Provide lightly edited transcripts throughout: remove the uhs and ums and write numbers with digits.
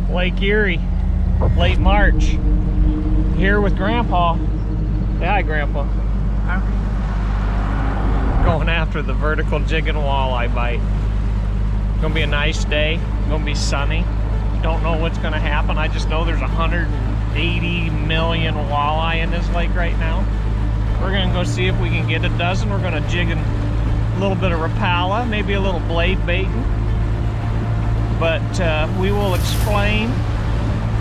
Lake Erie, late March. Here with Grandpa. Say hi, Grandpa. Going after the vertical jigging walleye bite. Gonna be a nice day. Gonna be sunny. Don't know what's gonna happen. I just know there's 180 million walleye in this lake right now. We're gonna go see if we can get a dozen. We're gonna jig a little bit of Rapala, maybe a little blade baiting. But we will explain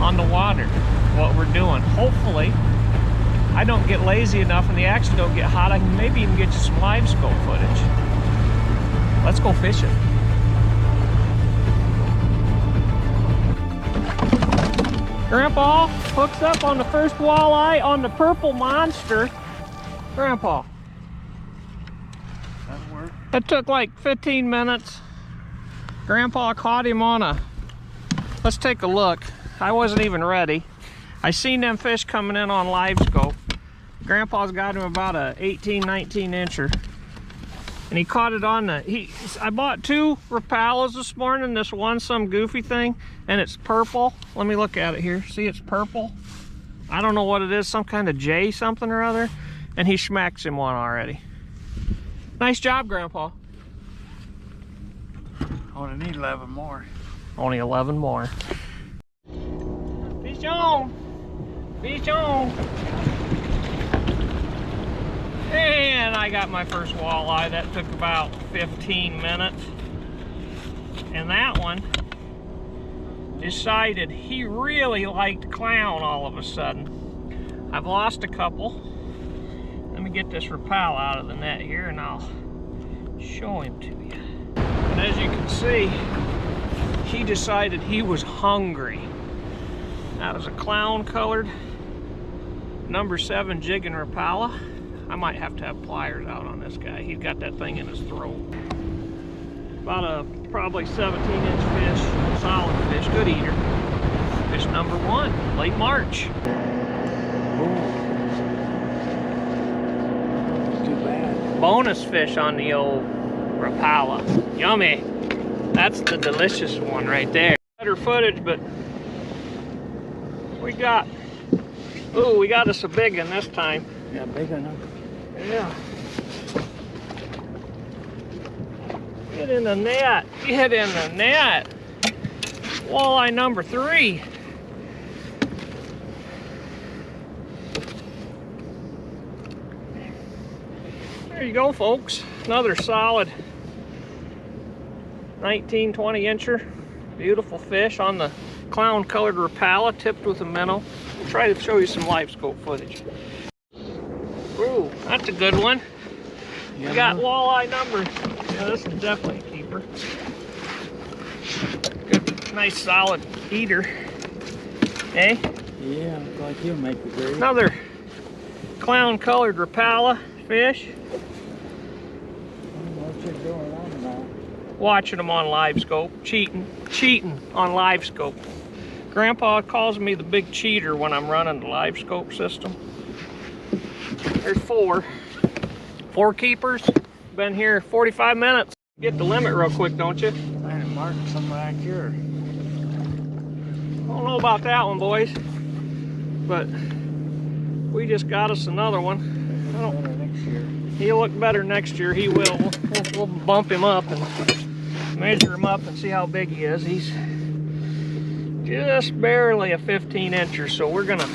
on the water what we're doing. Hopefully, I don't get lazy enough and the action don't get hot. I can maybe even get you some live scope footage. Let's go fishing. Grandpa hooks up on the first walleye on the purple monster. Grandpa. That'll work. It took like 15 minutes. Grandpa caught him on a, let's take a look. I wasn't even ready. I seen them fish coming in on Livescope. Grandpa's got him about a 18, 19 incher. And he caught it on the, I bought 2 Rapalas this morning. This one's some goofy thing and it's purple. Let me look at it here. See, it's purple. I don't know what it is, some kind of J something or other. And he smacks him one already. Nice job, Grandpa. Only need 11 more. Only 11 more. Fish on! Fish on! And I got my first walleye. That took about 15 minutes. And that one decided he really liked clown all of a sudden. I've lost a couple. Let me get this Rapala out of the net here and I'll show him to you. And as you can see, he decided he was hungry. That was a clown colored number 7 jigging Rapala. I might have to have pliers out on this guy. He's got that thing in his throat. About a probably 17-inch fish, solid fish, good eater. Fish number 1, late March. Too bad. Bonus fish on the old Rapala. Yummy. That's the delicious one right there. Better footage, but we got us a big one this time. Yeah, big enough. Yeah. Get in the net. Get in the net. Walleye number 3. There you go, folks. Another solid 19, 20 incher. Beautiful fish on the clown colored Rapala, tipped with a minnow. I'll try to show you some live scope footage. Ooh, that's a good one. Yeah, We got walleye number. Yeah, this is definitely a keeper. Good, nice solid eater. Hey? Yeah, looks like he'll make the grade. Another clown colored Rapala fish. What's it going on now? Watching them on Livescope. Cheating on Livescope. Grandpa calls me the big cheater when I'm running the Livescope system. There's 4 keepers. Been here 45 minutes. Get the limit real quick, don't you? Man, it marked some back here. Don't know about that one, boys, but we just got us another one. Better next year. He'll look better next year. He will. We'll bump him up and measure him up and see how big he is. He's just barely a 15 incher, so we're gonna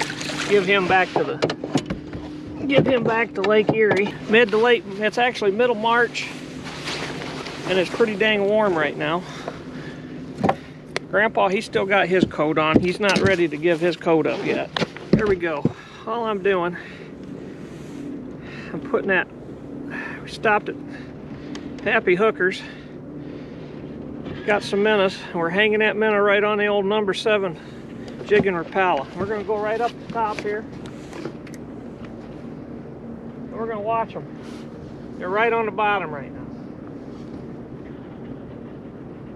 give him back to Lake Erie. Mid to late, it's actually middle March, and it's pretty dang warm right now. Grandpa, he's still got his coat on. He's not ready to give his coat up yet. There we go. All I'm doing, I'm putting that, we stopped at Happy Hookers, got some minnows, and we're hanging that minnow right on the old number 7 jigging Rapala. We're gonna go right up the top here. We're gonna watch them. They're right on the bottom right now.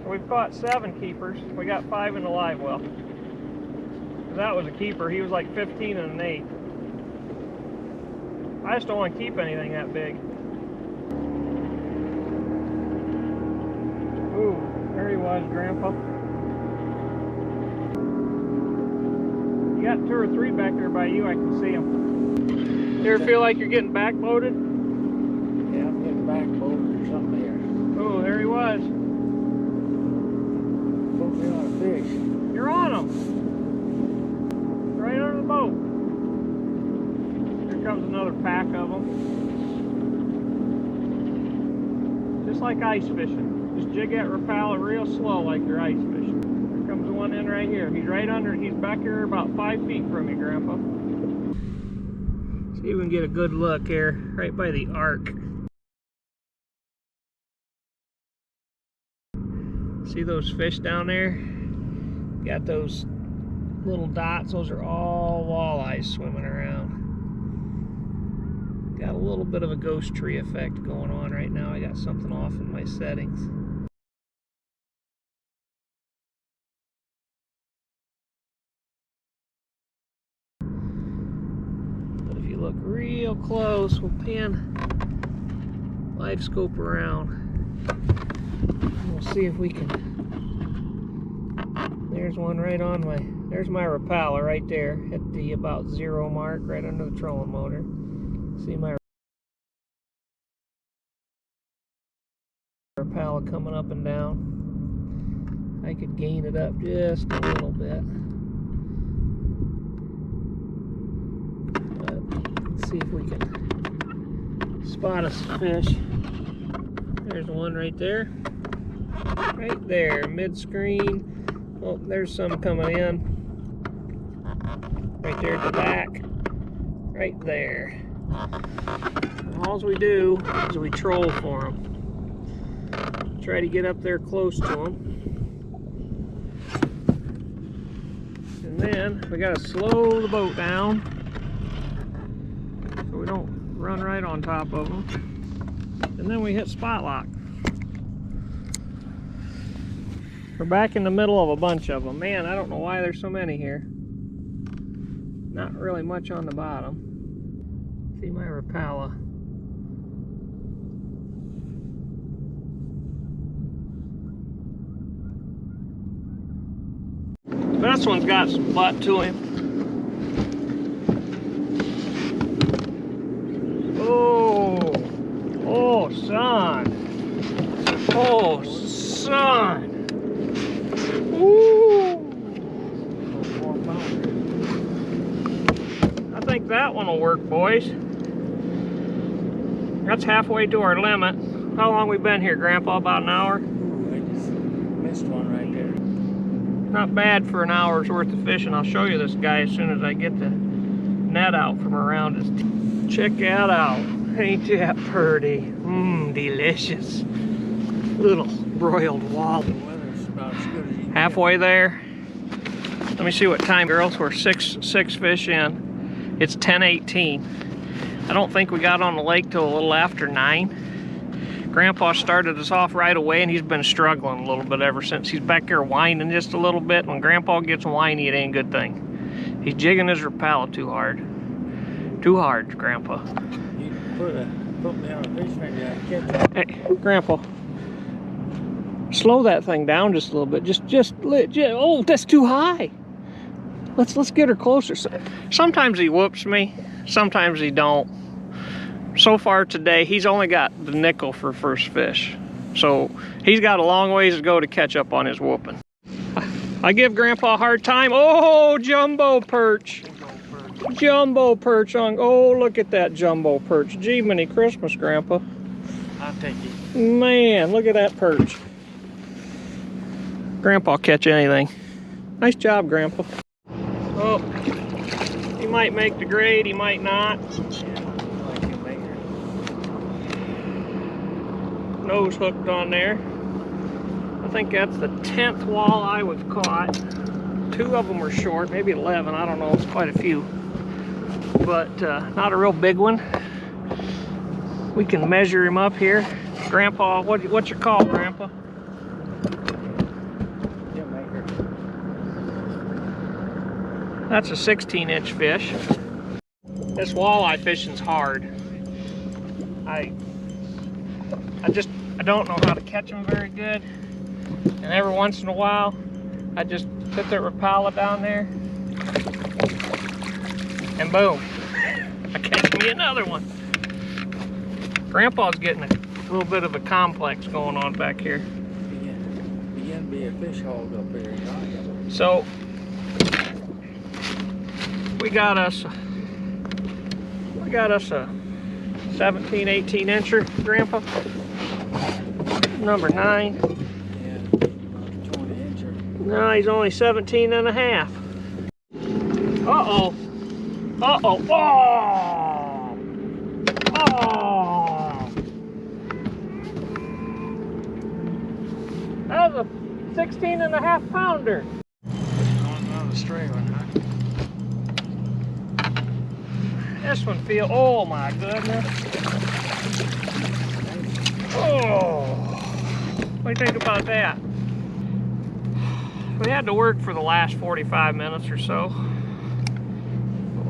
We've caught 7 keepers. We got 5 in the live well. That was a keeper. He was like 15 and an 8. I just don't want to keep anything that big. Ooh, there he was, Grandpa. got 2 or 3 back there by you. I can see them. You ever feel like you're getting backloaded? Yeah, I'm getting backloaded or something here. Oh, there he was. Put me on a fish. You're on him. Right under the boat. Here comes another pack of them. Just like ice fishing. Just jig that Rapala real slow like you're ice fishing. Here comes the one in right here. He's right under, he's back here about 5 feet from you, Grandpa. See if we can get a good look here, right by the arc. See those fish down there? Got those little dots, those are all walleyes swimming around. Got a little bit of a ghost tree effect going on right now. I got something off in my settings. But if you look real close, we'll pan Livescope around. We'll see if we can. There's one right on my, there's my Rapala right there at the about 0 mark, right under the trolling motor. See my Rapala coming up and down. I could gain it up just a little bit. But let's see if we can spot us a fish. There's one right there. Right there, mid-screen. Oh, there's some coming in. Right there at the back. Right there. And all we do is we troll for them. Try to get up there close to them. And then we gotta slow the boat down so we don't run right on top of them. And then we hit spot lock. We're back in the middle of a bunch of them. Man, I don't know why there's so many here. Not really much on the bottom. See my Rapala. This one's got some butt to him. Oh, oh, son. Oh, son. Ooh. I think that one will work, boys. That's halfway to our limit. How long we been here, Grandpa? About an hour? Ooh, I just missed one right there. Not bad for an hour's worth of fishing. I'll show you this guy as soon as I get the net out from around his teeth. Check that out. Ain't that pretty? Mmm, delicious. Little broiled walleye. The weather's about as good as you can Halfway there. Let me see what time, girls. We're six fish in. It's 10:18. I don't think we got on the lake till a little after 9. Grandpa started us off right away, and he's been struggling a little bit ever since. He's back there whining just a little bit. When Grandpa gets whiny, it ain't a good thing. He's jigging his Rapala too hard. Too hard, Grandpa. You put me on a fish maybe I catch it. Hey, Grandpa. Slow that thing down just a little bit. Oh, that's too high. Let's get her closer. Sometimes he whoops me, sometimes he don't. So far today, he's only got the nickel for first fish. So he's got a long ways to go to catch up on his whooping. I give Grandpa a hard time. Oh, jumbo perch. Jumbo perch on, oh, look at that jumbo perch. Gee, many Christmas, Grandpa. I'll take it. Man, look at that perch. Grandpa catch anything. Nice job, Grandpa. Oh, he might make the grade, he might not. Nose hooked on there. I think that's the 10th walleye we've caught. 2 of them were short, maybe 11, I don't know, it's quite a few. But not a real big one. We can measure him up here. Grandpa, what's your call, Grandpa? That's a 16-inch fish. This walleye fishing's hard. I don't know how to catch them very good. And every once in a while, I just put that Rapala down there And boom, I catch me another one. Grandpa's getting a little bit of a complex going on back here. Begin to be a fish hog up here. So we got us a 17, 18 incher, Grandpa. Number 9. Yeah, 20 incher. No, he's only 17 and a half. Uh-oh. Uh-oh. Oh! Oh! That was a 16 and a half pounder. Another stray one, huh? This one feels, oh my goodness. Oh, what do you think about that? We had to work for the last 45 minutes or so.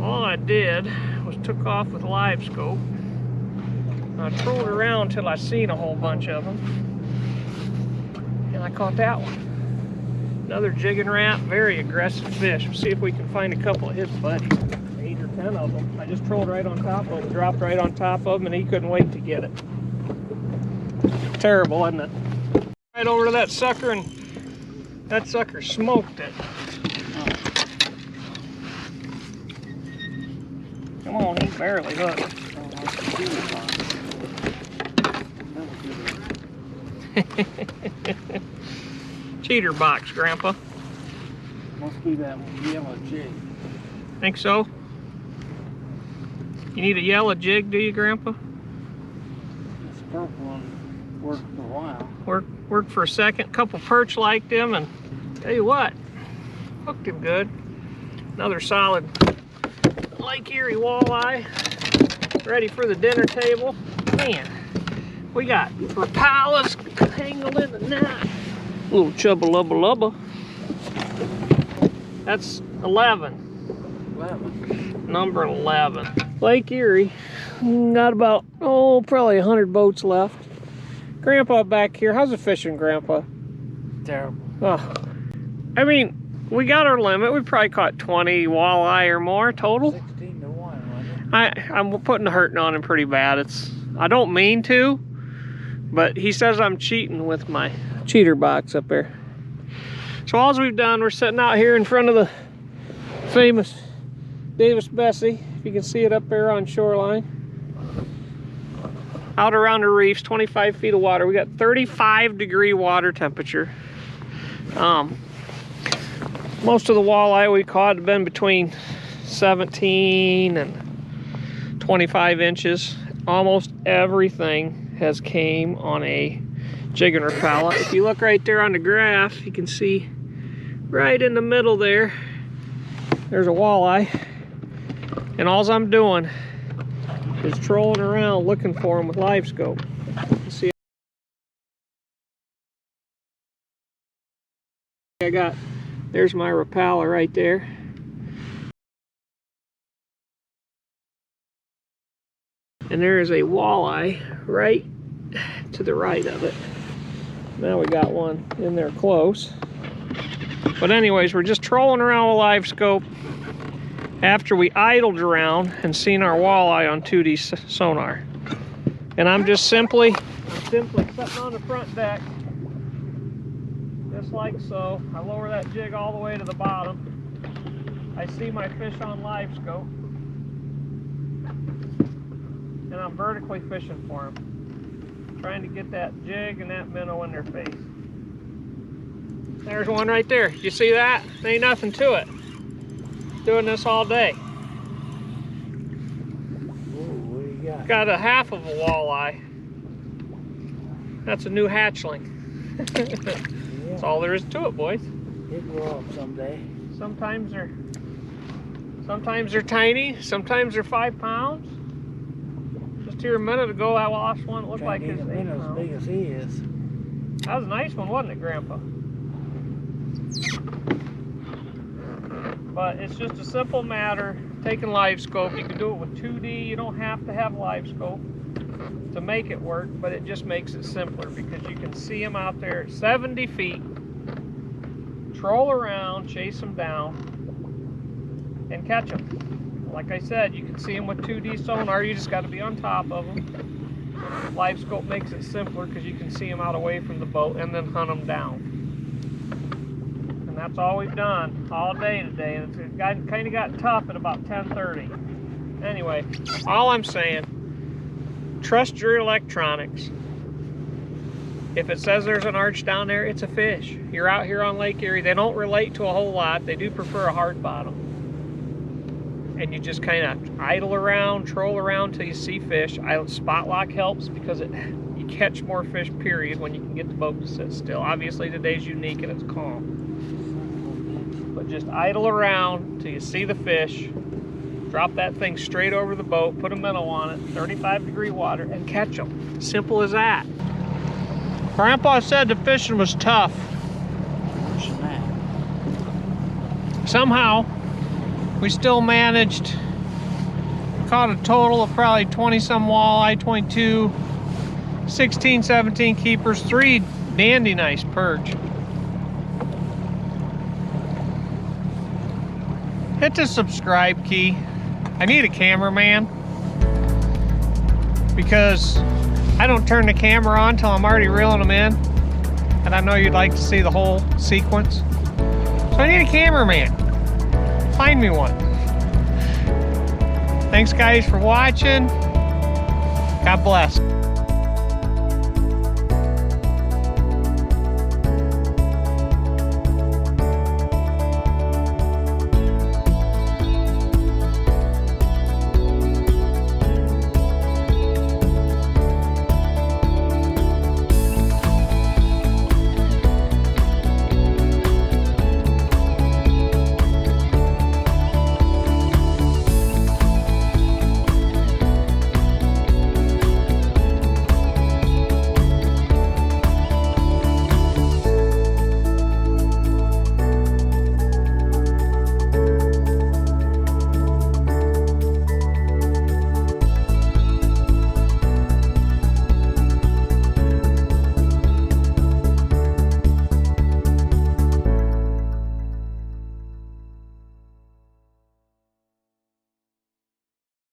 All I did was took off with Livescope. I trolled around until I seen a whole bunch of them. And I caught that one. Another Jigging Rap, very aggressive fish. We'll see if we can find a couple of his buddies. 8 or 10 of them. I just trolled right on top of him, dropped right on top of him, and he couldn't wait to get it. Terrible, isn't it? Right over to that sucker, and that sucker smoked it. Come on, he barely hooked. Cheater box, Grandpa. Must be that yellow jig. Think so? You need a yellow jig, do you, Grandpa? This purple one worked for a while. Worked for a second. Couple perch liked him, and tell you what, hooked him good. Another solid Lake Erie Walleye, ready for the dinner table. Man, we got rapalas tangled in the net. Little chubba lubba lubba. That's 11. 11. Number 11. Lake Erie, got about, probably 100 boats left. Grandpa back here, how's the fishing, Grandpa? Terrible. Oh, I mean, we got our limit. We probably caught 20 walleye or more total. 16 to 1, wasn't it? I'm putting the hurting on him pretty bad. I don't mean to, but he says I'm cheating with my cheater box up there. So all we've done, we're sitting out here in front of the famous Davis Bessie. If you can see it up there on shoreline. Out around the reefs, 25 feet of water. We got 35-degree water temperature. Most of the walleye we caught have been between 17 and 25 inches. Almost everything has came on a jigging rapala. If you look right there on the graph, you can see right in the middle there, there's a walleye. And all I'm doing is trolling around looking for them with Livescope. You see, there's my rapala right there. And there is a walleye right to the right of it. Now we got one in there close. But anyways, we're just trolling around with Livescope after we idled around and seen our walleye on 2D sonar. And I'm just simply sitting on the front deck, just like so. I lower that jig all the way to the bottom. I see my fish on Livescope, and I'm vertically fishing for them, trying to get that jig and that minnow in their face. There's one right there. You see that? There ain't nothing to it. Doing this all day. Ooh, what do you got? Got a half of a walleye. That's a new hatchling. That's all there is to it, boys. He'll grow up someday. Sometimes they're tiny. Sometimes they're 5 pounds. Just here a minute ago, I lost one. It looked like it was 8 as pounds. big as he is. That was a nice one, wasn't it, Grandpa? But it's just a simple matter, taking Livescope. You can do it with 2D. You don't have to have Livescope to make it work, but it just makes it simpler because you can see them out there at 70 feet, troll around, chase them down, and catch them. Like I said, you can see them with 2D sonar. You just got to be on top of them. Livescope makes it simpler because you can see them out away from the boat and then hunt them down. And that's all we've done all day today. And it kind of got tough at about 10:30. Anyway, all I'm saying, trust your electronics. If it says there's an arch down there, it's a fish. You're out here on Lake Erie. They don't relate to a whole lot. They do prefer a hard bottom. And you just kind of idle around, troll around till you see fish. Spot lock helps because you catch more fish, period, when you can get the boat to sit still. Obviously today's unique and it's calm. But just idle around till you see the fish. Drop that thing straight over the boat, put a minnow on it, 35-degree water, and catch them. Simple as that. Grandpa said the fishing was tough. Somehow, we still managed, caught a total of probably 20-some walleye, 22, 16, 17 keepers, 3 dandy nice perch. Hit the subscribe key. I need a cameraman because I don't turn the camera on till I'm already reeling them in, and I know you'd like to see the whole sequence. So I need a cameraman. Find me one. Thanks guys for watching. God bless.